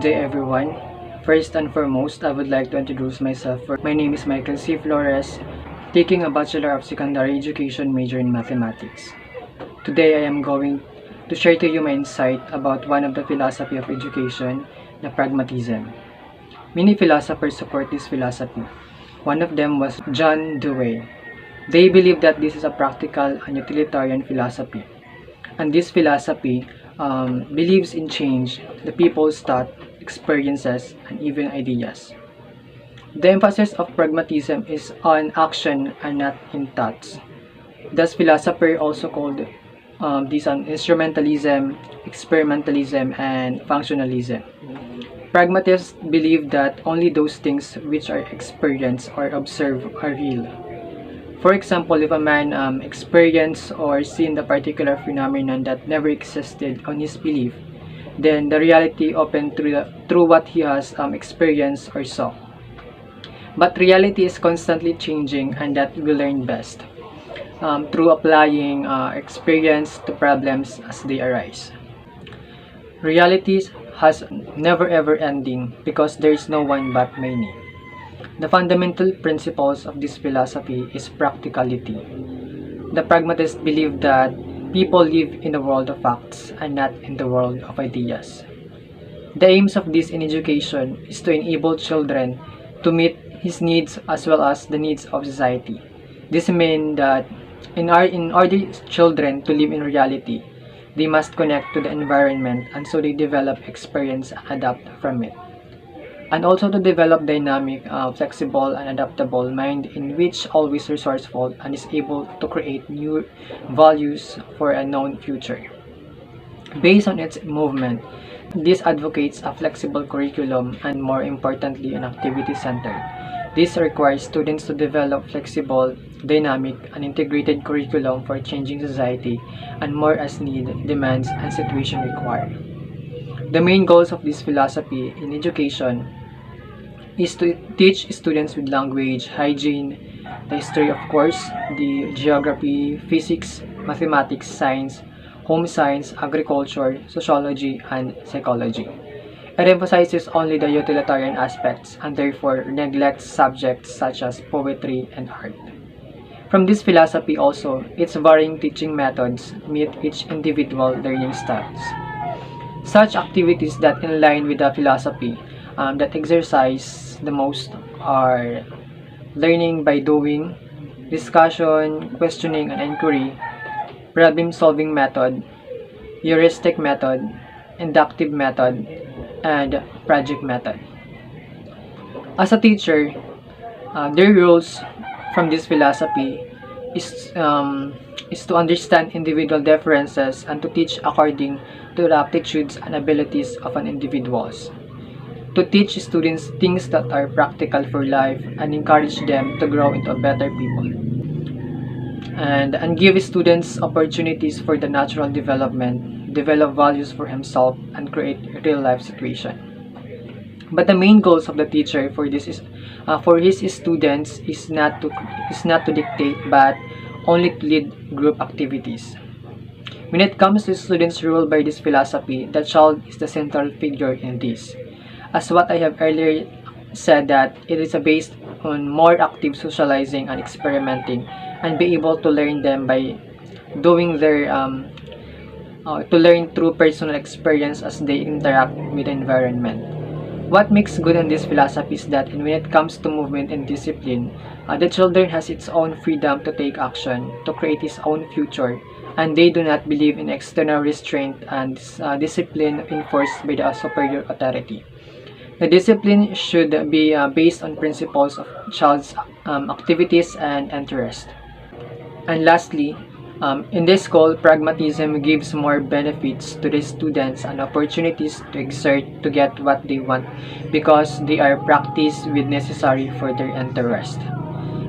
day, everyone. First and foremost, I would like to introduce myself. My name is Michael C. Flores, taking a Bachelor of Secondary Education major in Mathematics. Today, I am going to share to you my insight about one of the philosophy of education, the pragmatism. Many philosophers support this philosophy. One of them was John Dewey. They believe that this is a practical and utilitarian philosophy. And this philosophy believes in change, the people's thought, experiences, and even ideas. The emphasis of pragmatism is on action and not in thoughts. Thus, philosophers also called these instrumentalism, experimentalism, and functionalism. Pragmatists believe that only those things which are experienced or observed are real. For example, if a man experience or seen the particular phenomenon that never existed on his belief, then the reality opened through what he has experienced or saw. But reality is constantly changing, and that we learn best through applying experience to problems as they arise. Reality has never ever ending because there is no one but many. The fundamental principles of this philosophy is practicality. The pragmatists believe that people live in the world of facts and not in the world of ideas. The aims of this in education is to enable children to meet his needs as well as the needs of society. This means that in order children to live in reality, they must connect to the environment, and so they develop experience and adapt from it. And also to develop dynamic, flexible, and adaptable mind in which always resourceful and is able to create new values for a known future. Based on its movement, this advocates a flexible curriculum and, more importantly, an activity-centered. This requires students to develop flexible, dynamic, and integrated curriculum for changing society and more as need, demands, and situation require. The main goals of this philosophy in education is to teach students with language, hygiene, the history of course, the geography, physics, mathematics, science, home science, agriculture, sociology, and psychology. It emphasizes only the utilitarian aspects and therefore neglects subjects such as poetry and art. From this philosophy also, its varying teaching methods meet each individual learning styles. Such activities that in line with the philosophy that exercise the most are learning by doing, discussion, questioning and inquiry, problem-solving method, heuristic method, inductive method, and project method. As a teacher, their rules from this philosophy is to understand individual differences and to teach according to the aptitudes and abilities of an individuals. To teach students things that are practical for life and encourage them to grow into a better people. And give students opportunities for the natural development, develop values for himself, and create a real life situation. But the main goals of the teacher for this is for his students is not to dictate but only to lead group activities. When it comes to students ruled by this philosophy, the child is the central figure in this. As what I have earlier said, that it is based on more active socializing and experimenting, and be able to learn them by doing their to learn through personal experience as they interact with the environment. What makes good on this philosophy is that when it comes to movement and discipline, the children has its own freedom to take action, to create its own future, and they do not believe in external restraint and discipline enforced by the superior authority. The discipline should be based on principles of child's activities and interest. And lastly, in this goal, pragmatism gives more benefits to the students and opportunities to exert to get what they want because they are practiced with necessary for their interest.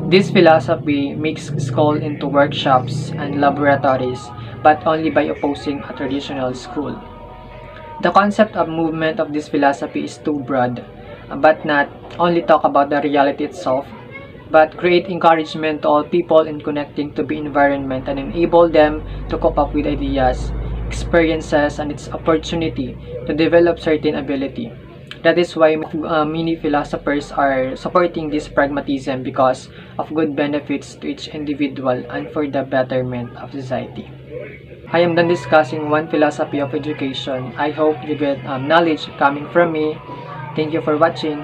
This philosophy makes school into workshops and laboratories, but only by opposing a traditional school. The concept of movement of this philosophy is too broad, but not only talk about the reality itself, but create encouragement to all people in connecting to the environment and enable them to cope up with ideas, experiences, and its opportunity to develop certain ability. That is why many philosophers are supporting this pragmatism because of good benefits to each individual and for the betterment of society. I am done discussing one philosophy of education. I hope you get knowledge coming from me. Thank you for watching.